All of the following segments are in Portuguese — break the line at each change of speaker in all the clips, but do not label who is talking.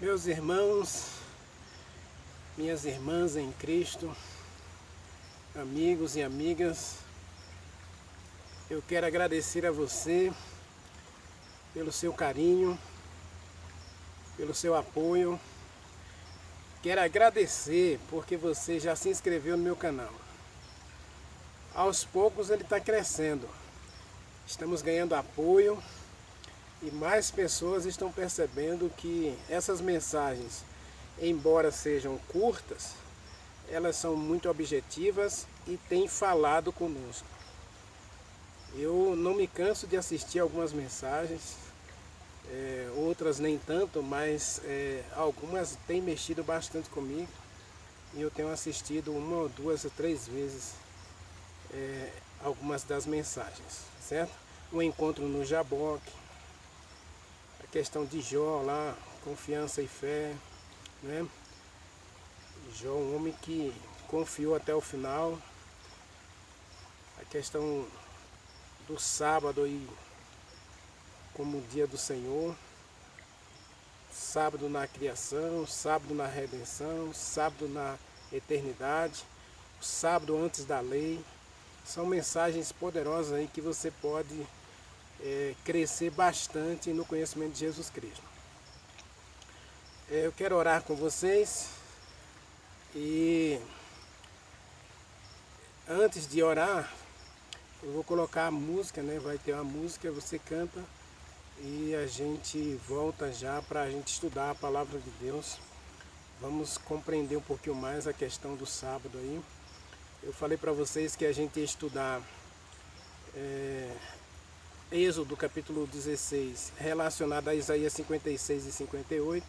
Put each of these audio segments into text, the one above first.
Meus irmãos, minhas irmãs em Cristo, amigos e amigas, eu quero agradecer a você pelo seu carinho, pelo seu apoio. Quero agradecer porque você já se inscreveu no meu canal. Aos poucos ele está crescendo. Estamos ganhando apoio e mais pessoas estão percebendo que essas mensagens, embora sejam curtas, elas são muito objetivas e têm falado conosco. Eu não me canso de assistir algumas mensagens, outras nem tanto, mas algumas têm mexido bastante comigo e eu tenho assistido 1, 2 ou 3 vezes algumas das mensagens, certo? O encontro no Jaboque, a questão de Jó lá, confiança e fé, né? Jó, um homem que confiou até o final. A questão do sábado aí como o dia do Senhor, sábado na criação, sábado na redenção, sábado na eternidade, sábado antes da lei. São mensagens poderosas aí que você pode crescer bastante no conhecimento de Jesus Cristo. Eu quero orar com vocês e antes de orar eu vou colocar a música, né? Vai ter uma música, você canta e a gente volta já para a gente estudar a palavra de Deus. Vamos compreender um pouquinho mais a questão do sábado aí. Eu falei para vocês que a gente ia estudar Êxodo capítulo 16, relacionado a Isaías 56 e 58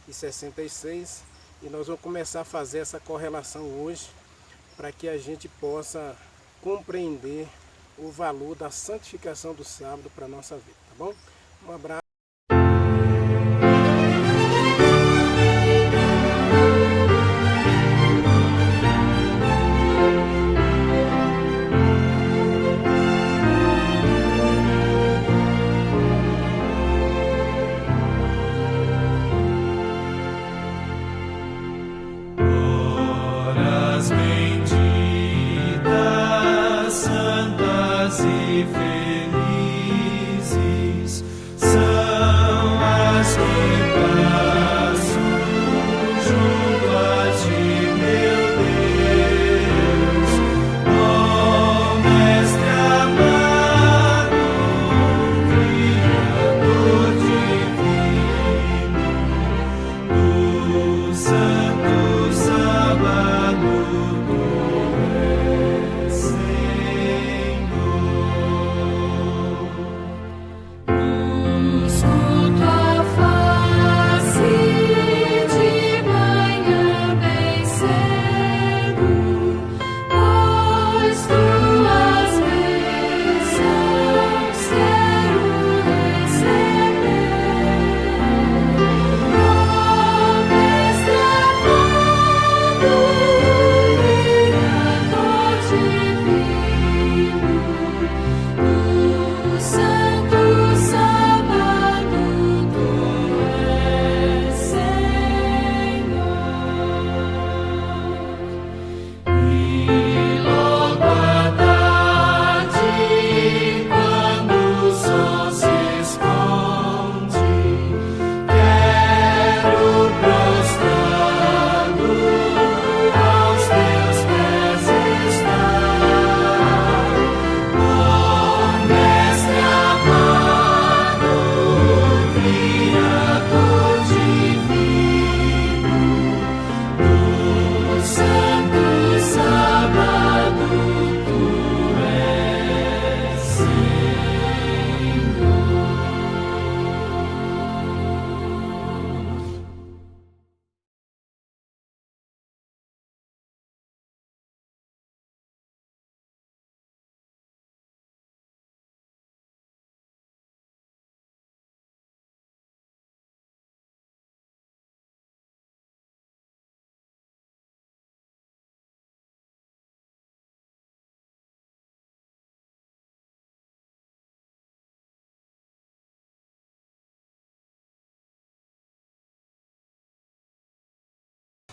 e 66. E nós vamos começar a fazer essa correlação hoje, para que a gente possa compreender o valor da santificação do sábado para a nossa vida, tá bom? Um abraço.
Benditas, santas e felizes.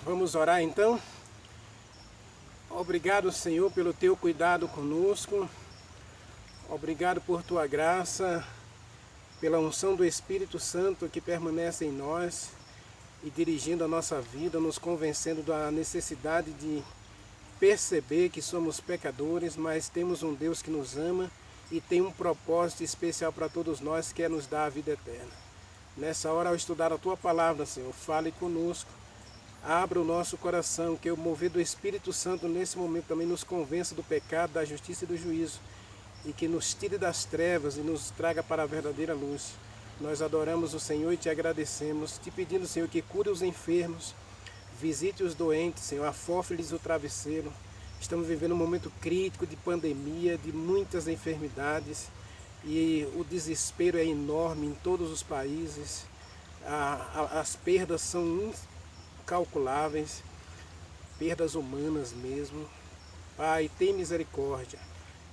Vamos orar então? Obrigado, Senhor, pelo teu cuidado conosco. Obrigado por tua graça, pela unção do Espírito Santo que permanece em nós e dirigindo a nossa vida, nos convencendo da necessidade de perceber que somos pecadores, mas temos um Deus que nos ama e tem um propósito especial para todos nós, que é nos dar a vida eterna. Nessa hora, ao estudar a tua palavra, Senhor, fale conosco, abra o nosso coração, que o mover do Espírito Santo nesse momento também nos convença do pecado, da justiça e do juízo, e que nos tire das trevas e nos traga para a verdadeira luz. Nós adoramos o Senhor e te agradecemos, te pedindo, Senhor, que cure os enfermos, visite os doentes, Senhor, afofe-lhes o travesseiro. Estamos vivendo um momento crítico de pandemia, de muitas enfermidades, e o desespero é enorme em todos os países. As perdas são incalculáveis, perdas humanas mesmo. Pai, tem misericórdia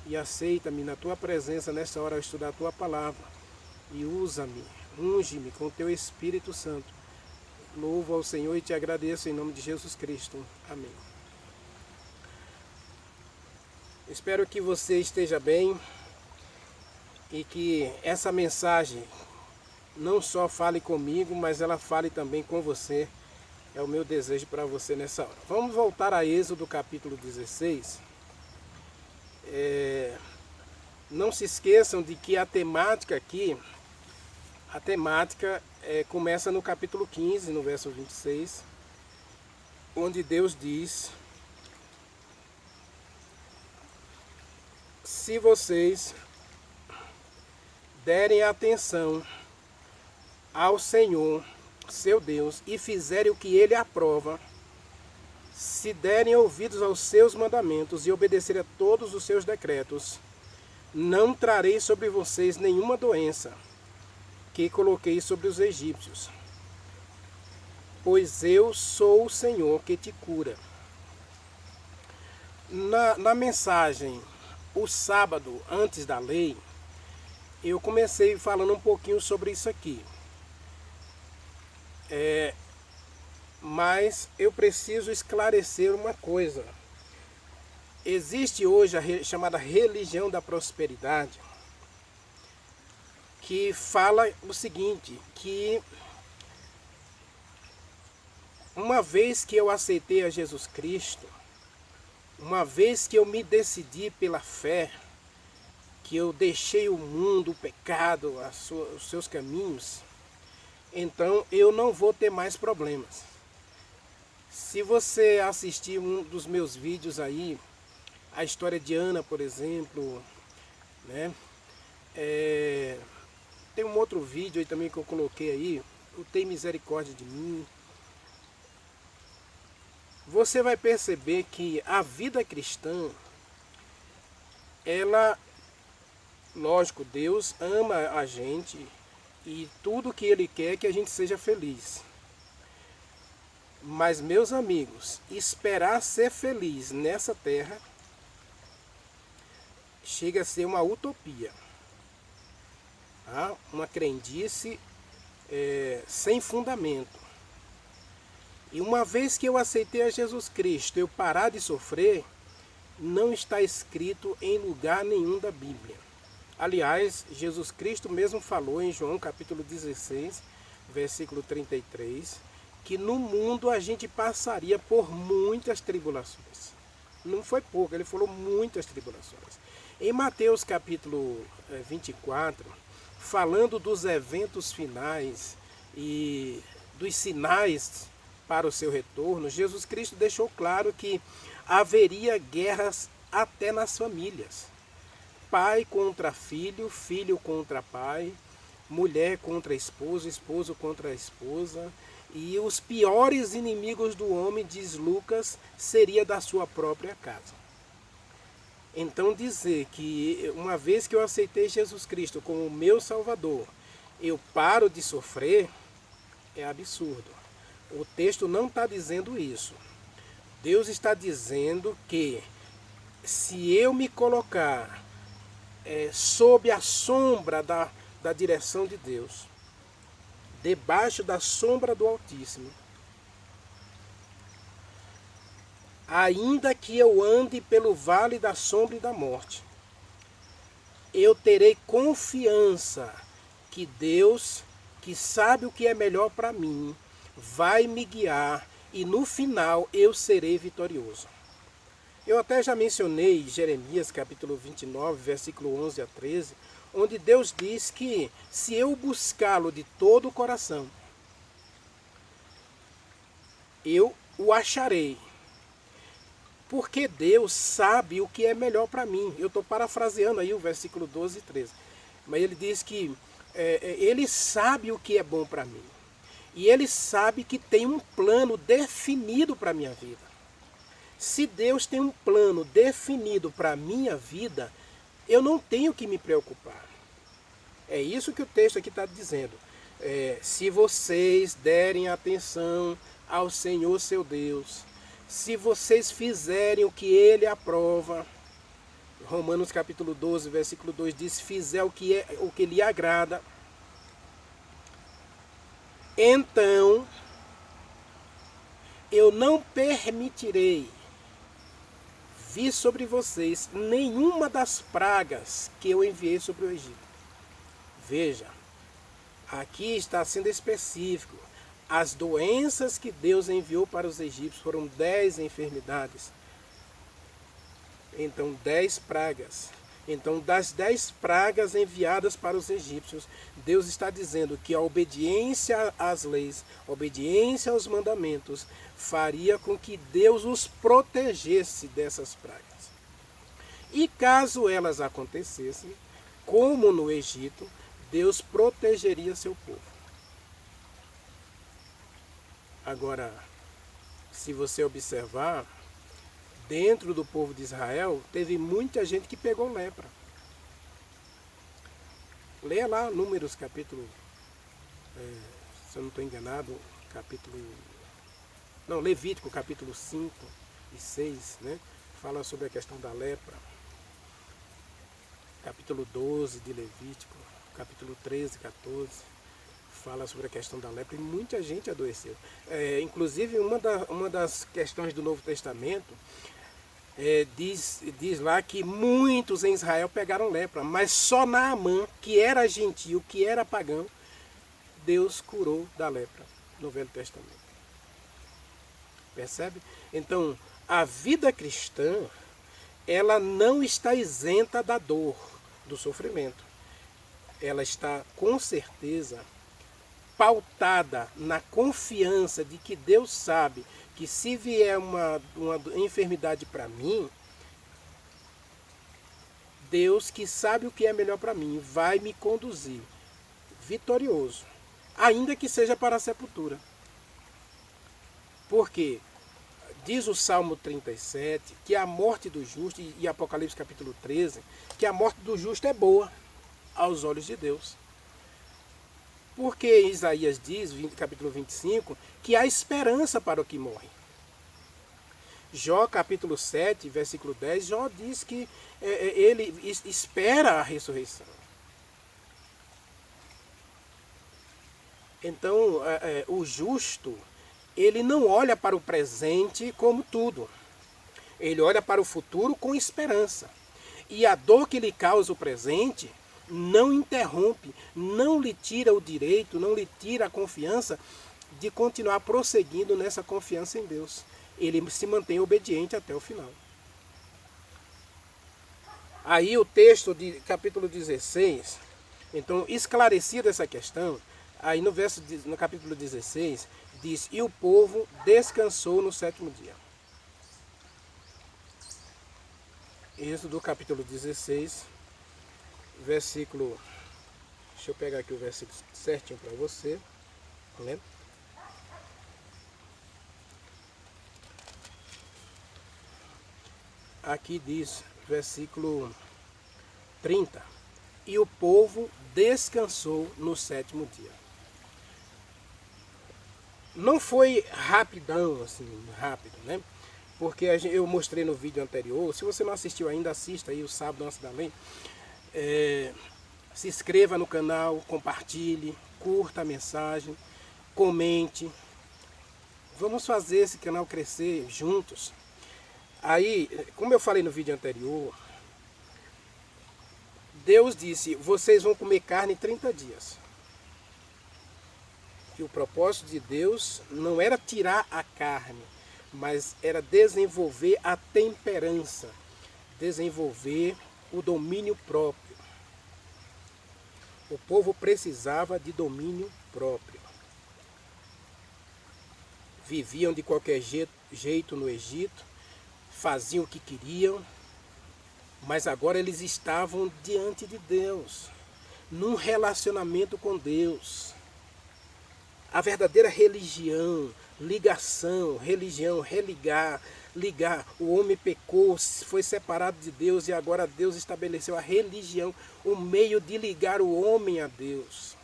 e aceita-me na tua presença nesta hora ao estudar a tua palavra, e usa-me, unge-me com o teu Espírito Santo. Louvo ao Senhor e te agradeço em nome de Jesus Cristo. Amém. Espero que você esteja bem e que essa mensagem não só fale comigo, mas ela fale também com você. É o meu desejo para você nessa hora. Vamos voltar a Êxodo capítulo 16. Não se esqueçam de que a temática aqui, começa no capítulo 15, no verso 26, onde Deus diz: se vocês derem atenção ao Senhor, seu Deus, e fizerem o que Ele aprova, se derem ouvidos aos seus mandamentos e obedecerem a todos os seus decretos, não trarei sobre vocês nenhuma doença que coloquei sobre os egípcios, pois eu sou o Senhor que te cura. Na mensagem O Sábado Antes da Lei, eu comecei falando um pouquinho sobre isso aqui. Mas eu preciso esclarecer uma coisa. Existe hoje a chamada religião da prosperidade, que fala o seguinte, que uma vez que eu aceitei a Jesus Cristo, uma vez que eu me decidi pela fé, que eu deixei o mundo, o pecado, os seus caminhos, então eu não vou ter mais problemas. Se você assistir um dos meus vídeos aí, a história de Ana, por exemplo, né? Tem um outro vídeo aí também que eu coloquei aí, o Tem Misericórdia de Mim. Você vai perceber que a vida cristã, ela, lógico, Deus ama a gente e tudo que Ele quer é que a gente seja feliz. Mas, meus amigos, esperar ser feliz nessa terra chega a ser uma utopia. Tá? Uma crendice sem fundamento. E uma vez que eu aceitei a Jesus Cristo, eu parar de sofrer, não está escrito em lugar nenhum da Bíblia. Aliás, Jesus Cristo mesmo falou em João capítulo 16, versículo 33, que no mundo a gente passaria por muitas tribulações. Não foi pouco, ele falou muitas tribulações. Em Mateus capítulo 24, falando dos eventos finais e dos sinais para o seu retorno, Jesus Cristo deixou claro que haveria guerras até nas famílias. Pai contra filho, filho contra pai, mulher contra esposo, esposo contra esposa. E os piores inimigos do homem, diz Lucas, seria da sua própria casa. Então dizer que uma vez que eu aceitei Jesus Cristo como meu Salvador, eu paro de sofrer, é absurdo. O texto não está dizendo isso. Deus está dizendo que se eu me colocar sob a sombra da direção de Deus, debaixo da sombra do Altíssimo, Ainda que eu ande pelo vale da sombra e da morte, eu terei confiança que Deus, que sabe o que é melhor para mim, vai me guiar e no final eu serei vitorioso. Eu até já mencionei Jeremias capítulo 29, versículo 11 a 13, onde Deus diz que se eu buscá-lo de todo o coração, eu o acharei. Porque Deus sabe o que é melhor para mim. Eu estou parafraseando aí o versículo 12 e 13. Mas ele diz que ele sabe o que é bom para mim. E ele sabe que tem um plano definido para a minha vida. Se Deus tem um plano definido para a minha vida, eu não tenho que me preocupar. É isso que o texto aqui está dizendo. Se vocês derem atenção ao Senhor seu Deus, se vocês fizerem o que ele aprova, Romanos capítulo 12, versículo 2 diz, fizer o que lhe agrada, então eu não permitirei vir sobre vocês nenhuma das pragas que eu enviei sobre o Egito. Veja, aqui está sendo específico. As doenças que Deus enviou para os egípcios foram 10 enfermidades. Então 10 pragas. Então das 10 pragas enviadas para os egípcios, Deus está dizendo que a obediência às leis, a obediência aos mandamentos, faria com que Deus os protegesse dessas pragas. E caso elas acontecessem, como no Egito, Deus protegeria seu povo. Agora, se você observar, dentro do povo de Israel, teve muita gente que pegou lepra. Leia lá Números capítulo, se eu não estou enganado, Levítico capítulo 5 e 6, né? Fala sobre a questão da lepra. Capítulo 12 de Levítico, capítulo 13, 14. Fala sobre a questão da lepra e muita gente adoeceu. Inclusive, uma das questões do Novo Testamento diz lá que muitos em Israel pegaram lepra, mas só Naamã, que era gentil, que era pagão, Deus curou da lepra no Velho Testamento. Percebe? Então, a vida cristã, ela não está isenta da dor, do sofrimento. Ela está, com certeza, pautada na confiança de que Deus sabe que se vier uma enfermidade para mim, Deus, que sabe o que é melhor para mim, vai me conduzir vitorioso, ainda que seja para a sepultura. Porque diz o Salmo 37 que a morte do justo, e Apocalipse capítulo 13, que a morte do justo é boa aos olhos de Deus. Porque Isaías diz, capítulo 25, que há esperança para o que morre. Jó, capítulo 7, versículo 10, Jó diz que ele espera a ressurreição. Então, o justo, ele não olha para o presente como tudo. Ele olha para o futuro com esperança. E a dor que lhe causa o presente não interrompe, não lhe tira o direito, não lhe tira a confiança de continuar prosseguindo nessa confiança em Deus. Ele se mantém obediente até o final. Aí o texto de capítulo 16, então, esclarecida essa questão, aí no capítulo 16, diz, e o povo descansou no 7º dia. Êxodo capítulo 16, versículo, deixa eu pegar aqui o versículo certinho para você, né? Aqui diz, versículo 30, e o povo descansou no 7º dia. Não foi rapidão, assim, rápido, né? Porque eu mostrei no vídeo anterior, se você não assistiu ainda, assista aí o Sábado Antes da Lei. Se inscreva no canal, compartilhe, curta a mensagem, comente. Vamos fazer esse canal crescer juntos. Aí, como eu falei no vídeo anterior, Deus disse, vocês vão comer carne 30 dias. Que o propósito de Deus não era tirar a carne, mas era desenvolver a temperança, desenvolver o domínio próprio. O povo precisava de domínio próprio. Viviam de qualquer jeito no Egito, faziam o que queriam, mas agora eles estavam diante de Deus, num relacionamento com Deus. A verdadeira religião, ligação, religião, religar, ligar. O homem pecou, foi separado de Deus e agora Deus estabeleceu a religião, o meio de ligar o homem a Deus.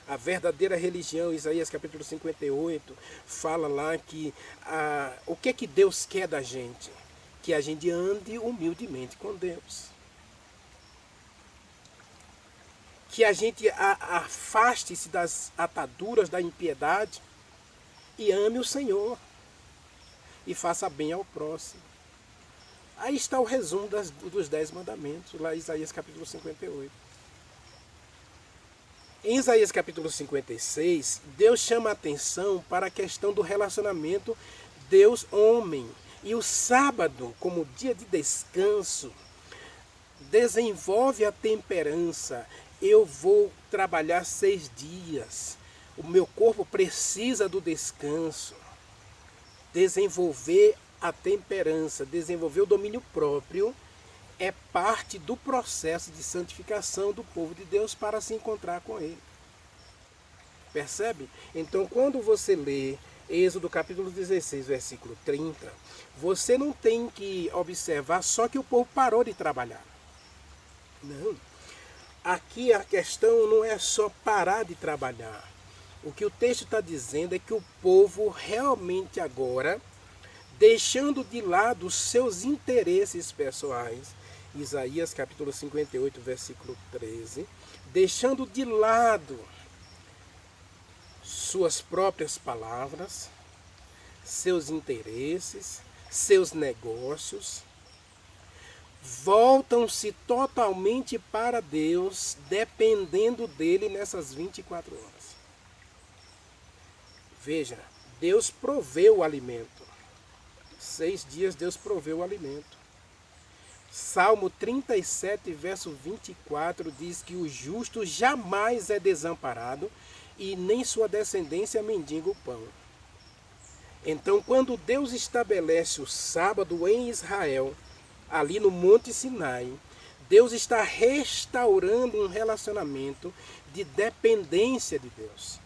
A verdadeira religião, Isaías capítulo 58, fala lá que o que Deus quer da gente? Que a gente ande humildemente com Deus. Que a gente afaste-se das ataduras da impiedade e ame o Senhor. E faça bem ao próximo. Aí está o resumo dos 10 mandamentos, lá em Isaías capítulo 58. Em Isaías capítulo 56, Deus chama a atenção para a questão do relacionamento Deus-homem. E o sábado, como dia de descanso, desenvolve a temperança. Eu vou trabalhar 6 dias. O meu corpo precisa do descanso. Desenvolver a temperança, desenvolver o domínio próprio é parte do processo de santificação do povo de Deus para se encontrar com Ele. Percebe? Então, quando você lê Êxodo capítulo 16, versículo 30, você não tem que observar só que o povo parou de trabalhar. Não. Aqui a questão não é só parar de trabalhar. O que o texto está dizendo é que o povo realmente agora, deixando de lado os seus interesses pessoais, Isaías capítulo 58, versículo 13, deixando de lado suas próprias palavras, seus interesses, seus negócios, voltam-se totalmente para Deus, dependendo dele nessas 24 horas. Veja, Deus proveu o alimento. 6 dias Deus proveu o alimento. Salmo 37, verso 24 diz que o justo jamais é desamparado e nem sua descendência mendiga o pão. Então, quando Deus estabelece o sábado em Israel, ali no Monte Sinai, Deus está restaurando um relacionamento de dependência de Deus.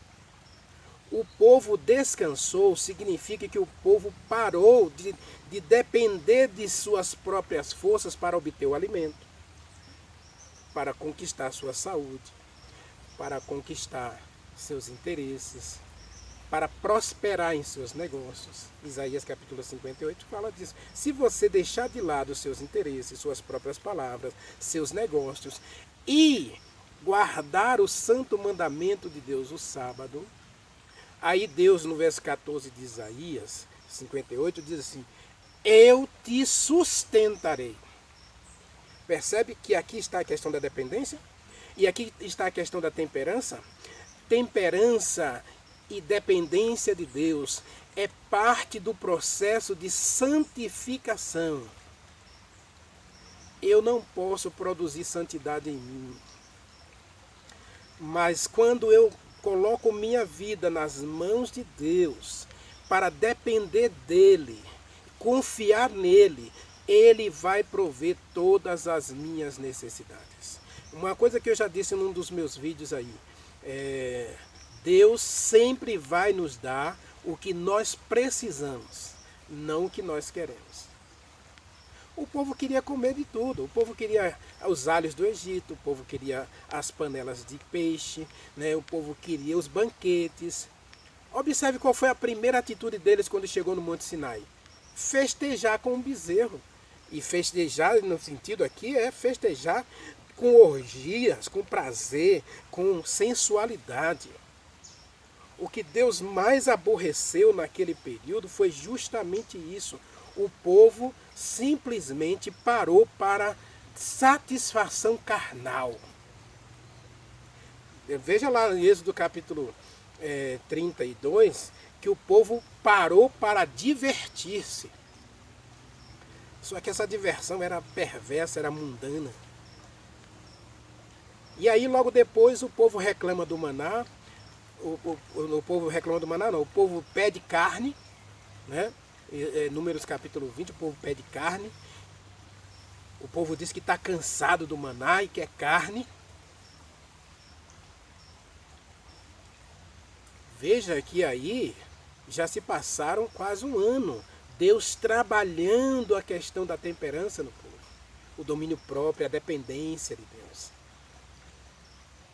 O povo descansou, significa que o povo parou de depender de suas próprias forças para obter o alimento, para conquistar sua saúde, para conquistar seus interesses, para prosperar em seus negócios. Isaías capítulo 58 fala disso. Se você deixar de lado os seus interesses, suas próprias palavras, seus negócios e guardar o santo mandamento de Deus, o sábado, aí Deus, no verso 14 de Isaías 58, diz assim: eu te sustentarei. Percebe que aqui está a questão da dependência? E aqui está a questão da temperança? Temperança e dependência de Deus é parte do processo de santificação. Eu não posso produzir santidade em mim. Mas quando eu coloco minha vida nas mãos de Deus, para depender dEle, confiar nele, Ele vai prover todas as minhas necessidades. Uma coisa que eu já disse num dos meus vídeos aí, Deus sempre vai nos dar o que nós precisamos, não o que nós queremos. O povo queria comer de tudo, o povo queria os alhos do Egito, o povo queria as panelas de peixe, né? O povo queria os banquetes. Observe qual foi a primeira atitude deles quando chegou no Monte Sinai. Festejar com um bezerro. E festejar, no sentido aqui, é festejar com orgias, com prazer, com sensualidade. O que Deus mais aborreceu naquele período foi justamente isso. o povo simplesmente parou para satisfação carnal. Veja lá em Êxodo capítulo 32, que o povo parou para divertir-se. Só que essa diversão era perversa, era mundana. E aí logo depois o povo reclama do maná, o povo reclama do maná não, o povo pede carne, né? Números capítulo 20, o povo pede carne. O povo diz que está cansado do maná e quer carne. Veja que aí já se passaram quase um ano. Deus trabalhando a questão da temperança no povo. O domínio próprio, a dependência de Deus.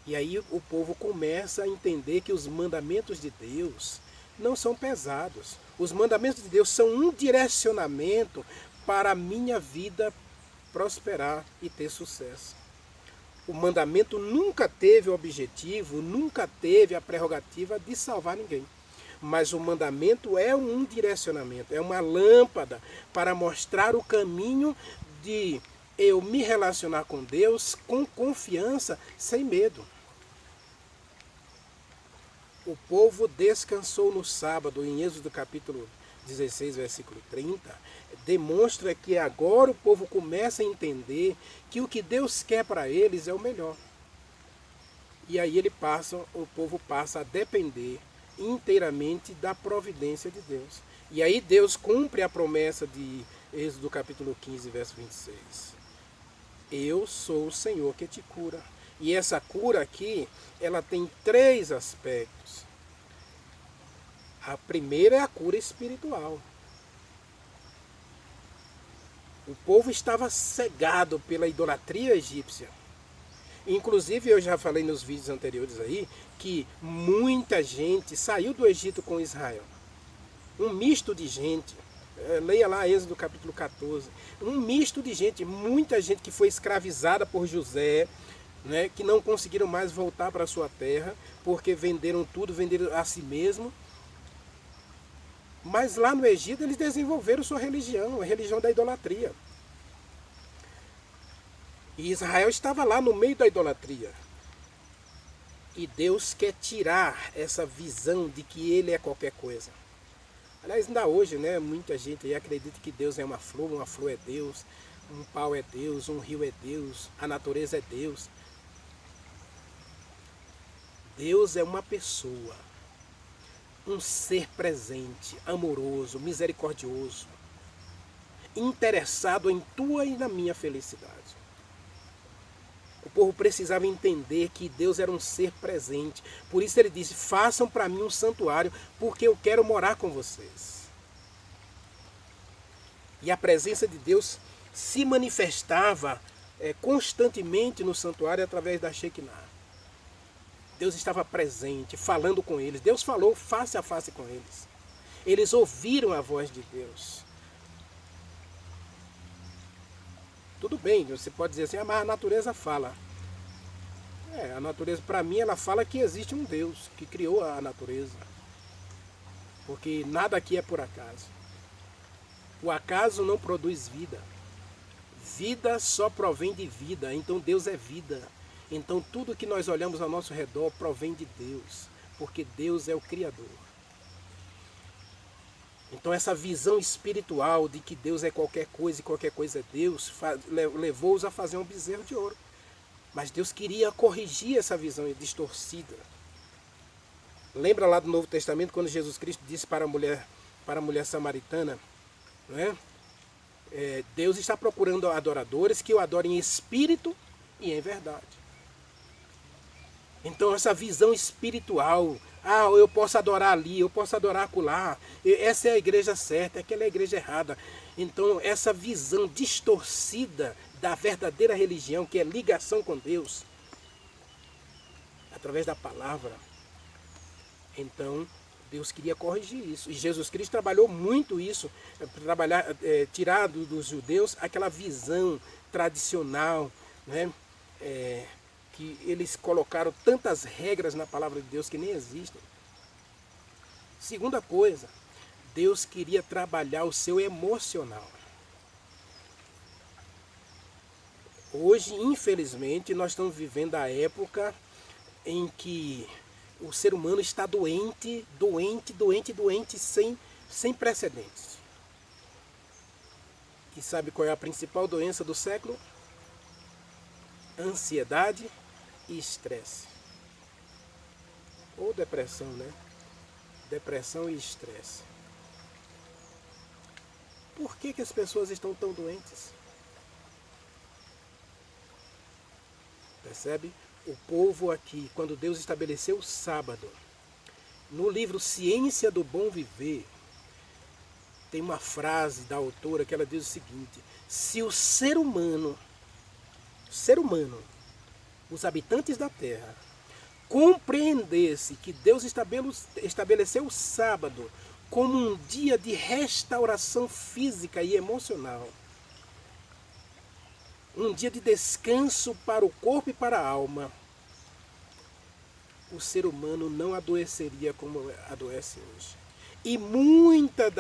E aí o povo começa a entender que os mandamentos de Deus não são pesados. Os mandamentos de Deus são um direcionamento para a minha vida prosperar e ter sucesso. O mandamento nunca teve o objetivo, nunca teve a prerrogativa de salvar ninguém. Mas o mandamento é um direcionamento, é uma lâmpada para mostrar o caminho de eu me relacionar com Deus com confiança, sem medo. O povo descansou no sábado, em Êxodo capítulo 16, versículo 30, demonstra que agora o povo começa a entender que o que Deus quer para eles é o melhor. E aí o povo passa a depender inteiramente da providência de Deus. E aí Deus cumpre a promessa de Êxodo capítulo 15, verso 26. Eu sou o Senhor que te cura. E essa cura aqui, ela tem 3 aspectos. A primeira é a cura espiritual. O povo estava cegado pela idolatria egípcia. Inclusive, eu já falei nos vídeos anteriores aí, que muita gente saiu do Egito com Israel. Um misto de gente. Leia lá Êxodo capítulo 14. Um misto de gente, muita gente que foi escravizada por José, né, que não conseguiram mais voltar para a sua terra, porque venderam tudo, venderam a si mesmo. Mas lá no Egito eles desenvolveram sua religião, a religião da idolatria. E Israel estava lá no meio da idolatria. E Deus quer tirar essa visão de que ele é qualquer coisa. Aliás, ainda hoje, né, muita gente aí acredita que Deus é uma flor é Deus, um pau é Deus, um rio é Deus, a natureza é Deus. Deus é uma pessoa, um ser presente, amoroso, misericordioso, interessado em tua e na minha felicidade. O povo precisava entender que Deus era um ser presente. Por isso ele disse, façam para mim um santuário, porque eu quero morar com vocês. E a presença de Deus se manifestava constantemente no santuário através da Shekinah. Deus estava presente, falando com eles. Deus falou face a face com eles. Eles ouviram a voz de Deus. Tudo bem, você pode dizer assim, mas a natureza fala. A natureza, para mim, ela fala que existe um Deus que criou a natureza. Porque nada aqui é por acaso. O acaso não produz vida. Vida só provém de vida, então Deus é vida. Então tudo que nós olhamos ao nosso redor provém de Deus, porque Deus é o Criador. Então essa visão espiritual de que Deus é qualquer coisa e qualquer coisa é Deus, levou-os a fazer um bezerro de ouro. Mas Deus queria corrigir essa visão distorcida. Lembra lá do Novo Testamento, quando Jesus Cristo disse para a mulher samaritana, não é? Deus está procurando adoradores que o adorem em espírito e em verdade. Então essa visão espiritual, eu posso adorar ali, eu posso adorar acolá, essa é a igreja certa, aquela é a igreja errada. Então essa visão distorcida da verdadeira religião, que é ligação com Deus, através da palavra, então Deus queria corrigir isso. E Jesus Cristo trabalhou muito isso, tirar dos judeus aquela visão tradicional, né? Que eles colocaram tantas regras na palavra de Deus que nem existem. Segunda coisa, Deus queria trabalhar o seu emocional. Hoje, infelizmente, nós estamos vivendo a época em que o ser humano está doente, sem precedentes. E sabe qual é a principal doença do século? Ansiedade e estresse. Ou depressão, né? Depressão e estresse. Por que as pessoas estão tão doentes? Percebe? O povo aqui, quando Deus estabeleceu o sábado, no livro Ciência do Bom Viver, tem uma frase da autora que ela diz o seguinte: se o ser humano, os habitantes da terra, compreendesse que Deus estabeleceu o sábado como um dia de restauração física e emocional, um dia de descanso para o corpo e para a alma, o ser humano não adoeceria como adoece hoje. E muitas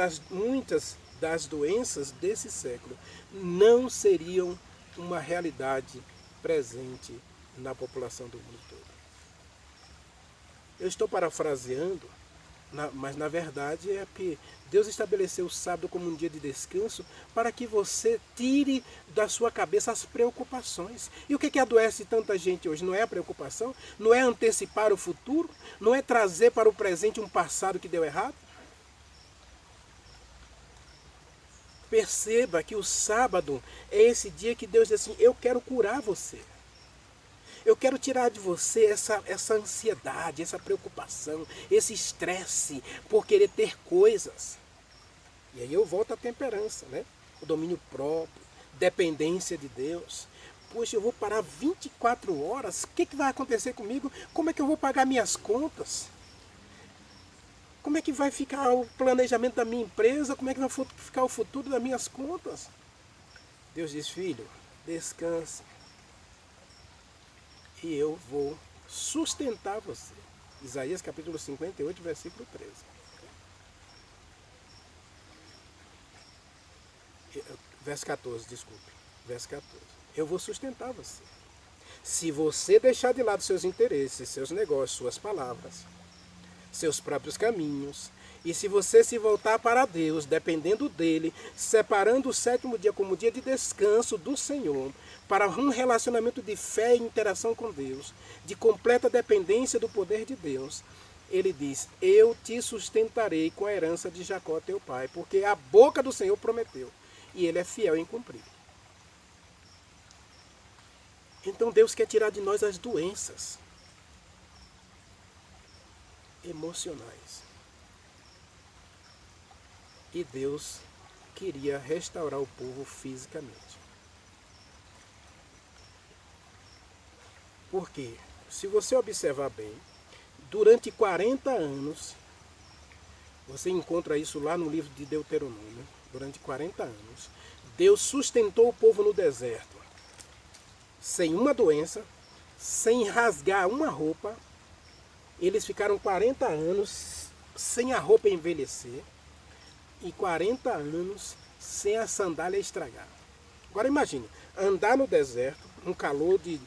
das doenças desse século não seriam uma realidade presente na população do mundo todo. Eu estou parafraseando, mas na verdade é que Deus estabeleceu o sábado como um dia de descanso para que você tire da sua cabeça as preocupações. E o que adoece tanta gente hoje? Não é a preocupação? Não é antecipar o futuro? Não é trazer para o presente um passado que deu errado? Perceba que o sábado é esse dia que Deus diz assim: eu quero curar você. Eu quero tirar de você essa ansiedade, essa preocupação, esse estresse por querer ter coisas. E aí eu volto à temperança, né? O domínio próprio, dependência de Deus. Poxa, eu vou parar 24 horas, o que vai acontecer comigo? Como é que eu vou pagar minhas contas? Como é que vai ficar o planejamento da minha empresa? Como é que vai ficar o futuro das minhas contas? Deus diz: filho, descanse. E eu vou sustentar você. Isaías capítulo 58, versículo 13. Verso 14, desculpe. Verso 14. Eu vou sustentar você. Se você deixar de lado seus interesses, seus negócios, suas palavras, seus próprios caminhos, e se você se voltar para Deus, dependendo dele, separando o sétimo dia como dia de descanso do Senhor, para um relacionamento de fé e interação com Deus, de completa dependência do poder de Deus, ele diz: eu te sustentarei com a herança de Jacó teu pai, porque a boca do Senhor prometeu, e ele é fiel em cumprir. Então Deus quer tirar de nós as doenças emocionais. E Deus queria restaurar o povo fisicamente. Por quê? Se você observar bem, durante 40 anos, você encontra isso lá no livro de Deuteronômio, durante 40 anos, Deus sustentou o povo no deserto, sem uma doença, sem rasgar uma roupa. Eles ficaram 40 anos sem a roupa envelhecer e 40 anos sem a sandália estragar. Agora imagine, andar no deserto, um calor de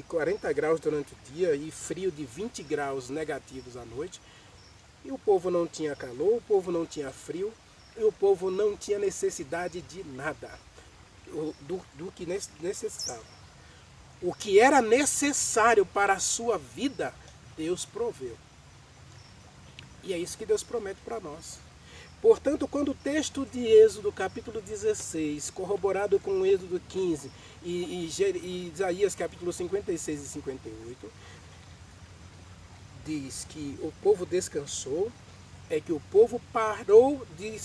40 graus durante o dia e frio de 20 graus negativos à noite, e o povo não tinha calor, o povo não tinha frio, e o povo não tinha necessidade de nada do que necessitava. O que era necessário para a sua vida, Deus proveu. E é isso que Deus promete para nós. Portanto, quando o texto de Êxodo, capítulo 16, corroborado com o Êxodo 15 e Isaías, capítulo 56 e 58, diz que o povo descansou, é que o povo parou de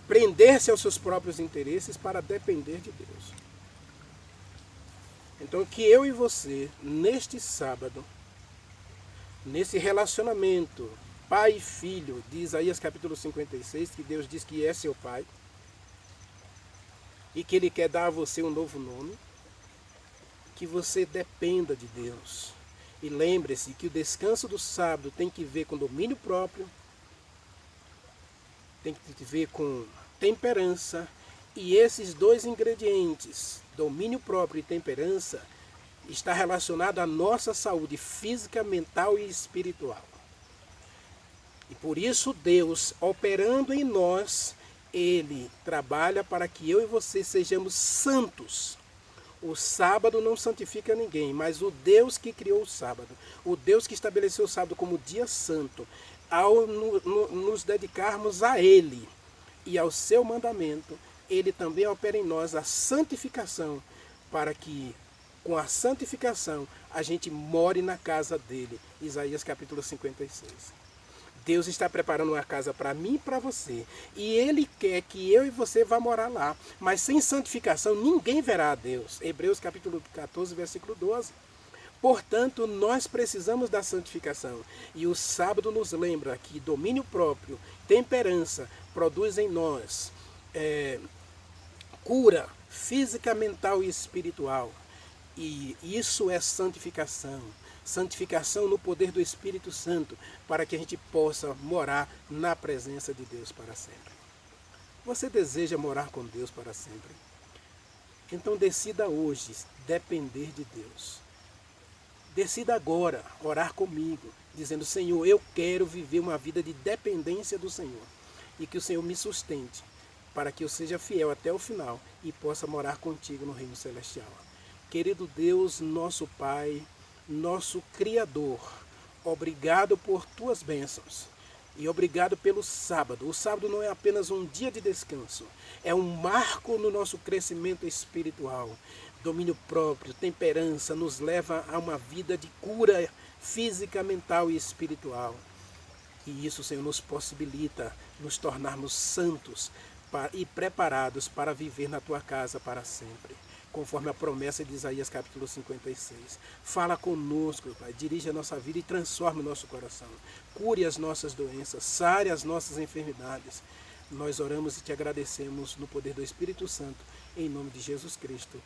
prender-se aos seus próprios interesses para depender de Deus. Então, que eu e você, neste sábado, nesse relacionamento pai e filho de Isaías capítulo 56, que Deus diz que é seu pai, e que ele quer dar a você um novo nome, que você dependa de Deus. E lembre-se que o descanso do sábado tem que ver com domínio próprio, tem que ver com temperança, e esses dois ingredientes, domínio próprio e temperança, está relacionado à nossa saúde física, mental e espiritual. E por isso Deus, operando em nós, Ele trabalha para que eu e você sejamos santos. O sábado não santifica ninguém, mas o Deus que criou o sábado, o Deus que estabeleceu o sábado como dia santo, ao nos dedicarmos a Ele e ao seu mandamento, Ele também opera em nós a santificação, para que com a santificação a gente more na casa dele. Isaías capítulo 56. Deus está preparando uma casa para mim e para você. E Ele quer que eu e você vá morar lá. Mas sem santificação ninguém verá a Deus. Hebreus capítulo 14, versículo 12. Portanto, nós precisamos da santificação. E o sábado nos lembra que domínio próprio, temperança, produz em nós cura física, mental e espiritual. E isso é santificação. Santificação no poder do Espírito Santo, para que a gente possa morar na presença de Deus para sempre. Você deseja morar com Deus para sempre? Então decida hoje depender de Deus. Decida agora orar comigo, dizendo: Senhor, eu quero viver uma vida de dependência do Senhor. E que o Senhor me sustente, para que eu seja fiel até o final e possa morar contigo no reino celestial. Querido Deus, nosso Pai, nosso Criador, obrigado por tuas bênçãos e obrigado pelo sábado. O sábado não é apenas um dia de descanso, é um marco no nosso crescimento espiritual. Domínio próprio, temperança nos leva a uma vida de cura física, mental e espiritual. E isso, Senhor, nos possibilita nos tornarmos santos e preparados para viver na tua casa para sempre, conforme a promessa de Isaías capítulo 56. Fala conosco, Pai, dirige a nossa vida e transforme o nosso coração. Cure as nossas doenças, sare as nossas enfermidades. Nós oramos e te agradecemos no poder do Espírito Santo, em nome de Jesus Cristo.